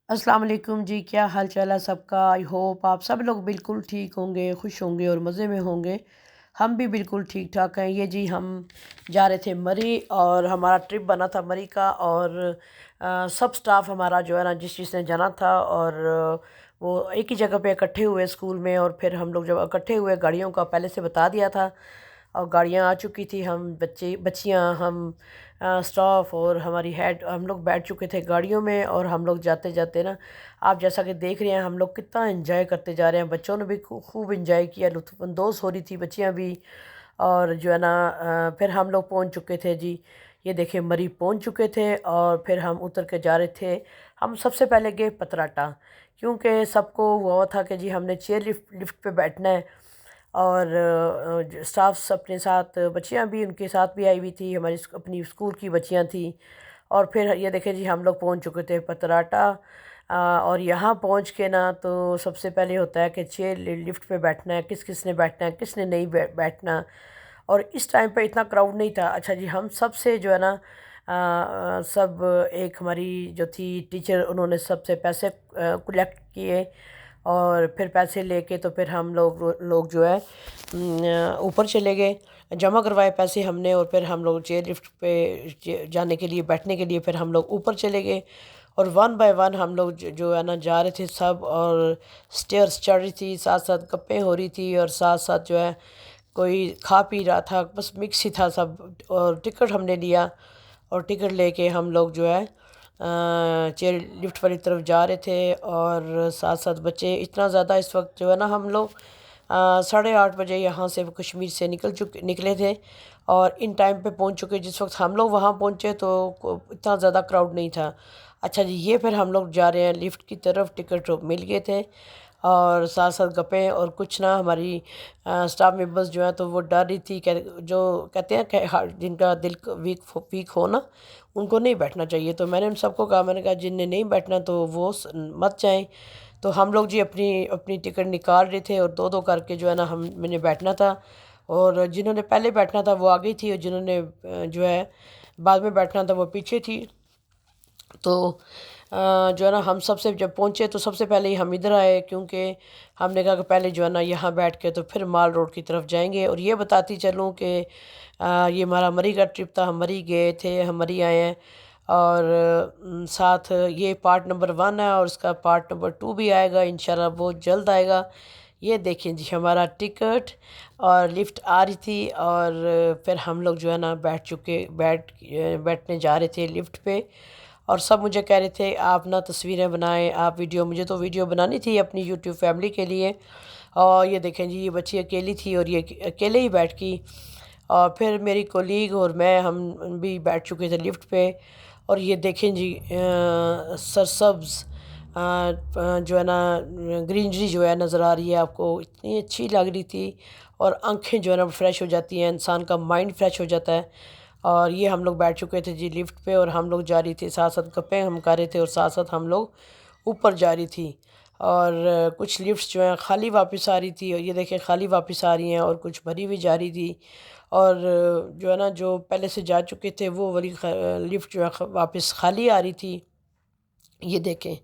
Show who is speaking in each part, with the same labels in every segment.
Speaker 1: अस्सलाम वालेकुम जी। क्या हाल चाल है सबका। आई होप आप सब लोग बिल्कुल ठीक होंगे, खुश होंगे और मज़े में होंगे। हम भी बिल्कुल ठीक ठाक हैं। ये जी हम जा रहे थे मरी और हमारा ट्रिप बना था मरी का। और सब स्टाफ हमारा जो है ना जिस जिसने जाना था और वो एक ही जगह पे इकट्ठे हुए स्कूल में। और फिर हम लोग जब इकट्ठे हुए गाड़ियों का पहले से बता दिया था और गाड़ियाँ आ चुकी थी। हम बच्चे बच्चियाँ हम स्टाफ और हमारी हेड हम लोग बैठ चुके थे गाड़ियों में। और हम लोग जाते जाते ना आप जैसा कि देख रहे हैं हम लोग कितना एंजॉय करते जा रहे हैं। बच्चों ने भी खूब एंजॉय किया, लुत्फ़अंदोज़ हो रही थी बच्चियाँ भी। और जो है ना फिर हम लोग पहुंच चुके थे जी। ये देखिए मरी पहुंच चुके थे और फिर हम उतर के जा रहे थे। हम सबसे पहले गए पतराटा, क्योंकि सबको हुआ था कि जी हमने चेयर लिफ्ट लिफ्ट पे बैठना है। और स्टाफ्स अपने साथ बच्चियां भी उनके साथ भी आई हुई थी, हमारी अपनी स्कूल की बच्चियां थी। और फिर ये देखें जी हम लोग पहुंच चुके थे पतराटा। और यहाँ पहुंच के ना तो सबसे पहले होता है कि चेयर लिफ्ट पे बैठना है, किस किस ने बैठना है किसने नहीं बैठना। और इस टाइम पे इतना क्राउड नहीं था। अच्छा जी हम सब से जो है ना सब एक हमारी जो थी टीचर, उन्होंने सबसे पैसे कलेक्ट किए। और फिर पैसे लेके तो फिर हम लोग जो है ऊपर चले गए। जमा करवाए पैसे हमने और फिर हम लोग चेयर लिफ्ट पे जाने के लिए बैठने के लिए फिर हम लोग ऊपर चले गए। और वन बाय वन हम लोग जो है ना जा रहे थे सब। और स्टेयर्स चढ़ रही थी, साथ साथ गप्पें हो रही थी और साथ साथ जो है कोई खा पी रहा था, बस मिक्स ही था सब। और टिकट हमने लिया और टिकट लेके हम लोग जो है चेयर लिफ्ट वाली तरफ जा रहे थे। और साथ साथ बच्चे इतना ज़्यादा इस वक्त जो है ना हम लोग 8:30 बजे यहाँ से कश्मीर से निकले थे और इन टाइम पे पहुँच चुके। जिस वक्त हम लोग वहाँ पहुँचे तो इतना ज़्यादा क्राउड नहीं था। अच्छा जी ये फिर हम लोग जा रहे हैं लिफ्ट की तरफ, टिकट मिल गए थे। और साथ साथ गप्पें और कुछ ना हमारी स्टाफ मेंबर्स जो हैं तो वो डर रही थी, जो कहते हैं कि जिनका दिल वीक वीक हो ना उनको नहीं बैठना चाहिए। तो मैंने उन सबको कहा, मैंने कहा जिनने नहीं बैठना तो वो मत जाएं। तो हम लोग जी अपनी अपनी टिकट निकाल रहे थे और दो दो करके जो है ना हम मैंने बैठना था। और जिन्होंने पहले बैठना था वो आगे थी और जिन्होंने जो है बाद में बैठना था वो पीछे थी। तो जो है ना हम सबसे जब पहुँचे तो सबसे पहले ही हम इधर आए, क्योंकि हमने कहा कि पहले जो है ना यहाँ बैठ के तो फिर माल रोड की तरफ जाएंगे। और ये बताती चलूँ कि ये हमारा मरी का ट्रिप था, हम मरी गए थे, हम मरी आए हैं। और साथ ये पार्ट नंबर 1 है और इसका पार्ट नंबर 2 भी आएगा इंशाल्लाह, बहुत जल्द आएगा। ये देखें जी हमारा टिकट और लिफ्ट आ रही थी। और फिर हम लोग जो है ना बैठने जा रहे थे लिफ्ट पे। और सब मुझे कह रहे थे आप ना तस्वीरें बनाएं, आप वीडियो, मुझे तो वीडियो बनानी थी अपनी यूट्यूब फैमिली के लिए। और ये देखें जी ये बच्ची अकेली थी और ये अकेले ही बैठ गई। और फिर मेरी कोलीग और मैं हम भी बैठ चुके थे लिफ्ट पे। और ये देखें जी सरसब्ज़ जो है ना ग्रीनरी जो है नज़र आ रही है आपको, इतनी अच्छी लग रही थी। और आंखें जो है ना फ्रेश हो जाती हैं, इंसान का माइंड फ्रेश हो जाता है। और ये हम लोग बैठ चुके थे जी लिफ्ट पे और हम लोग जा रही थी, साथ साथ गप्पें हम कर रहे थे और साथ साथ हम लोग ऊपर जा रही थी। और कुछ लिफ्ट्स जो हैं खाली वापस आ रही थी और ये देखें खाली वापस आ रही हैं और कुछ भरी हुई जा रही थी। और जो है ना जो पहले से जा चुके थे वो वाली लिफ्ट जो है वापस खाली आ रही थी। ये देखें।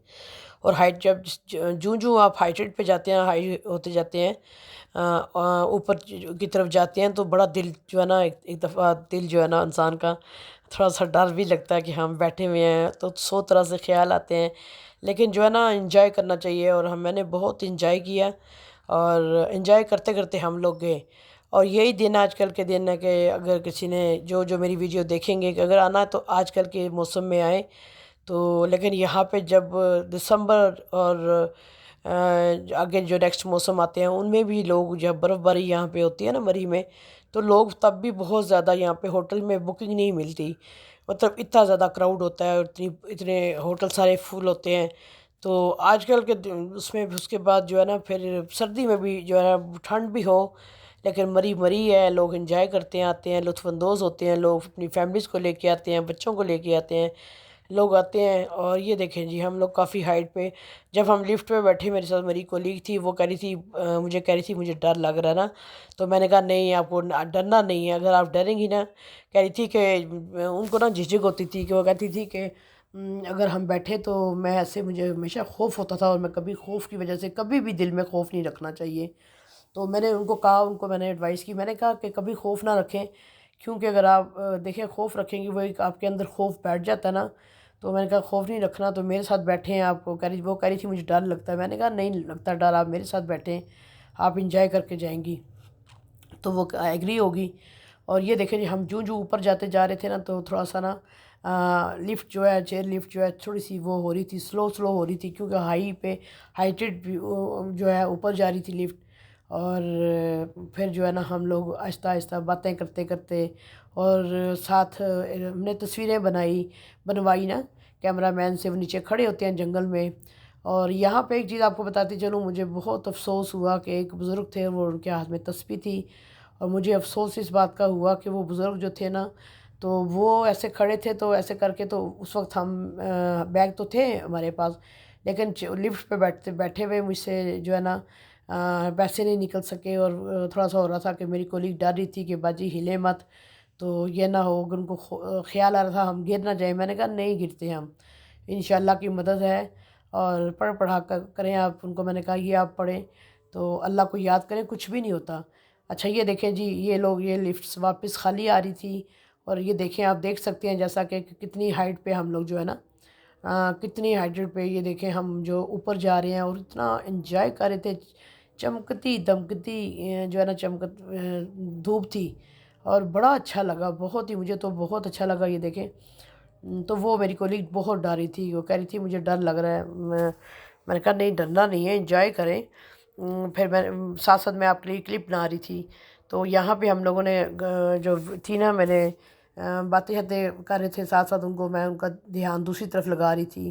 Speaker 1: और हाइट जब जूं जूं आप हाइटेड पे जाते हैं, हाई होते जाते हैं ऊपर की तरफ जाते हैं तो बड़ा दिल जो है ना एक दफ़ा दिल जो है ना इंसान का थोड़ा सा डर भी लगता है कि हम बैठे हुए हैं तो 100 तरह से ख्याल आते हैं। लेकिन जो है ना इंजॉय करना चाहिए और मैंने बहुत इंजॉय किया। और इंजॉय करते करते हम लोग गए। और यही दिन आजकल के दिन है कि अगर किसी ने जो जो मेरी वीडियो देखेंगे कि अगर आना है तो आजकल के मौसम में आए। तो लेकिन यहाँ पे जब दिसंबर और आगे जो नेक्स्ट मौसम आते हैं उनमें भी लोग, जब बर्फ़बारी यहाँ पे होती है ना मरी में, तो लोग तब भी बहुत ज़्यादा यहाँ पे होटल में बुकिंग नहीं मिलती। मतलब इतना ज़्यादा क्राउड होता है और इतनी इतने होटल सारे फुल होते हैं। तो आजकल के उसमें उसके बाद जो है ना फिर सर्दी में भी जो है ना ठंड भी हो, लेकिन मरी मरी है, लोग एंजॉय करते हैं, आते हैं, लुत्फ़अंदोज़ होते हैं, लोग अपनी फैमिलीज़ को लेके आते हैं, बच्चों को लेके आते हैं, लोग आते हैं। और ये देखें जी हम लोग काफ़ी हाइट पे, जब हम लिफ्ट पे बैठे मेरे साथ मेरी कोलीग थी, वो कह रही थी मुझे कह रही थी मुझे डर लग रहा है ना। तो मैंने कहा नहीं आपको डरना नहीं है, अगर आप डरेंगी ना, कह रही थी कि उनको ना झिझक होती थी कि वो कहती थी कि अगर हम बैठे तो मैं ऐसे, मुझे हमेशा खौफ होता था और मैं कभी खौफ की वजह से कभी भी दिल में खौफ नहीं रखना चाहिए। तो मैंने उनको कहा, उनको मैंने एडवाइस की, मैंने कहा कि कभी खौफ ना रखें, क्योंकि अगर आप देखें खौफ रखेंगे वो एक आपके अंदर खौफ बैठ जाता है ना। तो मैंने कहा खौफ नहीं रखना। तो मेरे साथ बैठे हैं, आपको वो कह रही थी मुझे डर लगता है। मैंने कहा नहीं लगता डर, आप मेरे साथ बैठें, आप इंजॉय करके जाएंगी। तो वो एग्री होगी। और ये देखें जी, हम जूँ जूँ ऊपर जाते जा रहे थे ना, तो थोड़ा सा ना लिफ्ट जो है, चेयर लिफ्ट जो है थोड़ी सी वो हो रही थी, स्लो स्लो हो रही थी, क्योंकि हाइटेड जो है ऊपर जा रही थी लिफ्ट। और फिर जो है ना हम लोग आहिस्ता आहिस्ता बातें करते करते और साथ हमने तस्वीरें बनवाई ना कैमरामैन से। वो नीचे खड़े होते हैं जंगल में। और यहाँ पे एक चीज़ आपको बताती चलूँ, मुझे बहुत अफसोस हुआ कि एक बुज़ुर्ग थे, वो उनके हाथ में तस्बीह थी। और मुझे अफसोस इस बात का हुआ कि वो बुज़ुर्ग जो थे ना, तो वो ऐसे खड़े थे, तो ऐसे करके, तो उस वक्त हम बैग तो थे हमारे पास, लेकिन लिफ्ट पे बैठे हुए मुझसे जो है ना पैसे नहीं निकल सके। और थोड़ा सा हो रहा था कि मेरी कोलीग डर रही थी कि बाजी हिले मत, तो ये ना हो, अगर उनको ख्याल आ रहा था हम गिर ना जाए। मैंने कहा नहीं गिरते हम, इंशाल्लाह की मदद है। और पढ़ा करें आप, उनको मैंने कहा ये आप पढ़ें तो अल्लाह को याद करें, कुछ भी नहीं होता। अच्छा ये देखें जी, ये लोग, ये लिफ्ट्स वापस खाली आ रही थी। और ये देखें, आप देख सकते हैं जैसा कि कितनी हाइट पे हम लोग जो है ना, कितनी हाइट पे, ये देखें हम जो ऊपर जा रहे हैं और इतना एंजॉय कर रहे थे। चमकती दमकती जो है ना धूप थी। और बड़ा अच्छा लगा, बहुत ही, मुझे तो बहुत अच्छा लगा। ये देखें, तो वो मेरी कोलीग बहुत डर रही थी, वो कह रही थी मुझे डर लग रहा है। मैंने कहा नहीं डरना नहीं है, एंजॉय करें। फिर मैं साथ साथ मैं आपके लिए क्लिप बना रही थी। तो यहाँ पे हम लोगों ने जो थी ना, मैंने बातें शातें कर रहे थे साथ साथ, उनको मैं उनका ध्यान दूसरी तरफ लगा रही थी।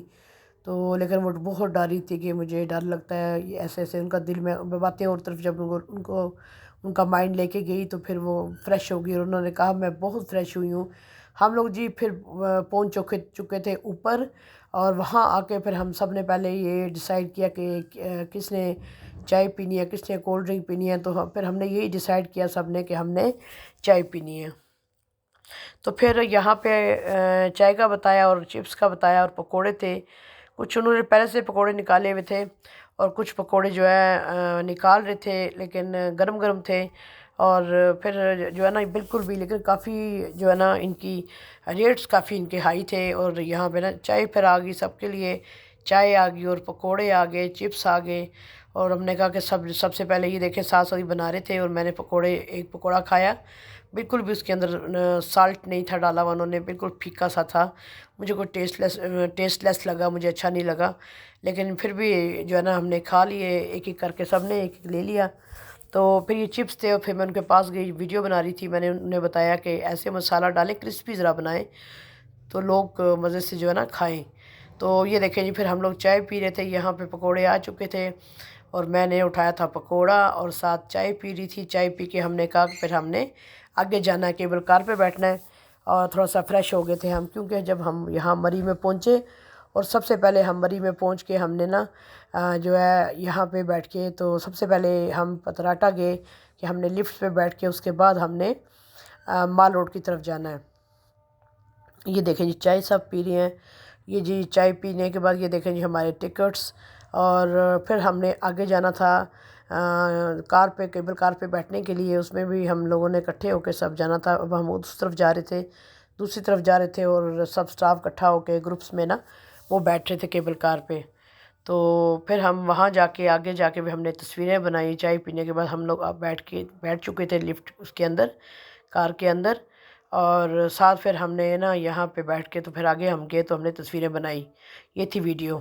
Speaker 1: तो लेकिन वो बहुत डर रही थी कि मुझे डर लगता है, ये ऐसे ऐसे उनका दिल में बातें और तरफ जब उनको उनको उनका माइंड लेके गई, तो फिर वो फ्रेश हो गई और उन्होंने कहा मैं बहुत फ्रेश हुई हूँ। हम लोग जी फिर पहुँच चुके थे ऊपर। और वहाँ आके फिर हम सब ने पहले ये डिसाइड किया कि किसने चाय पीनी है, किसने कोल्ड ड्रिंक पीनी है। तो फिर हमने यही डिसाइड किया सब ने कि हमने चाय पीनी है। तो फिर यहाँ पे चाय का बताया और चिप्स का बताया और पकोड़े थे। कुछ उन्होंने पहले से पकोड़े निकाले हुए थे और कुछ पकोड़े जो है निकाल रहे थे, लेकिन गरम गरम थे। और फिर जो है ना बिल्कुल भी, लेकिन काफ़ी जो है ना इनकी रेट्स काफ़ी इनके हाई थे। और यहाँ पे ना चाय फिर आ गई सबके लिए, चाय आ गई और पकोड़े आ गए, चिप्स आ गए। और हमने कहा कि सबसे पहले ये देखें साथ साथ ही बना रहे थे और मैंने एक पकोड़ा खाया, बिल्कुल भी उसके अंदर साल्ट नहीं था डाला हुआ उन्होंने, बिल्कुल फीका सा था। मुझे कोई टेस्टलेस लगा, मुझे अच्छा नहीं लगा। लेकिन फिर भी जो है ना हमने खा लिए, एक एक करके सब ने एक एक ले लिया। तो फिर ये चिप्स थे और फिर मैं उनके पास गई, वीडियो बना रही थी। मैंने उन्हें बताया कि ऐसे मसाला डालें, क्रिस्पी ज़रा बनाएं, तो लोग मज़े से जो है ना खाएं। तो ये देखें जी, फिर हम लोग चाय पी रहे थे, यहाँ पे पकोड़े आ चुके थे और मैंने उठाया था पकोड़ा और साथ चाय पी रही थी। चाय पी के हमने कहा कि फिर हमने आगे जाना है, केबल कार पे बैठना है। और थोड़ा सा फ्रेश हो गए थे हम, क्योंकि जब हम यहाँ मरी में पहुँचे और सबसे पहले हम मरी में पहुँच के हमने ना जो है यहाँ पे बैठ के, तो सबसे पहले हम पतराटा गए कि हमने लिफ्ट पे बैठ के, उसके बाद हमने माल रोड की तरफ जाना है। ये देखें जी, चाय सब पी रही हैं। ये जी चाय पीने के बाद ये देखें जी हमारे टिकट्स। और फिर हमने आगे जाना था कार पे, केबल कार पे बैठने के लिए। उसमें भी हम लोगों ने इकट्ठे होकर सब जाना था। अब हम उस तरफ जा रहे थे, दूसरी तरफ जा रहे थे और सब स्टाफ इकट्ठा होकर ग्रुप्स में ना वो बैठ रहे थे केबल कार पे। तो फिर हम वहाँ जाके, आगे जाके भी हमने तस्वीरें बनाई। चाय पीने के बाद हम लोग अब बैठ चुके थे लिफ्ट उसके अंदर, कार के अंदर। और साथ फिर हमने ना यहाँ पे बैठ के, तो फिर आगे हम गए तो हमने तस्वीरें बनाई। ये थी वीडियो।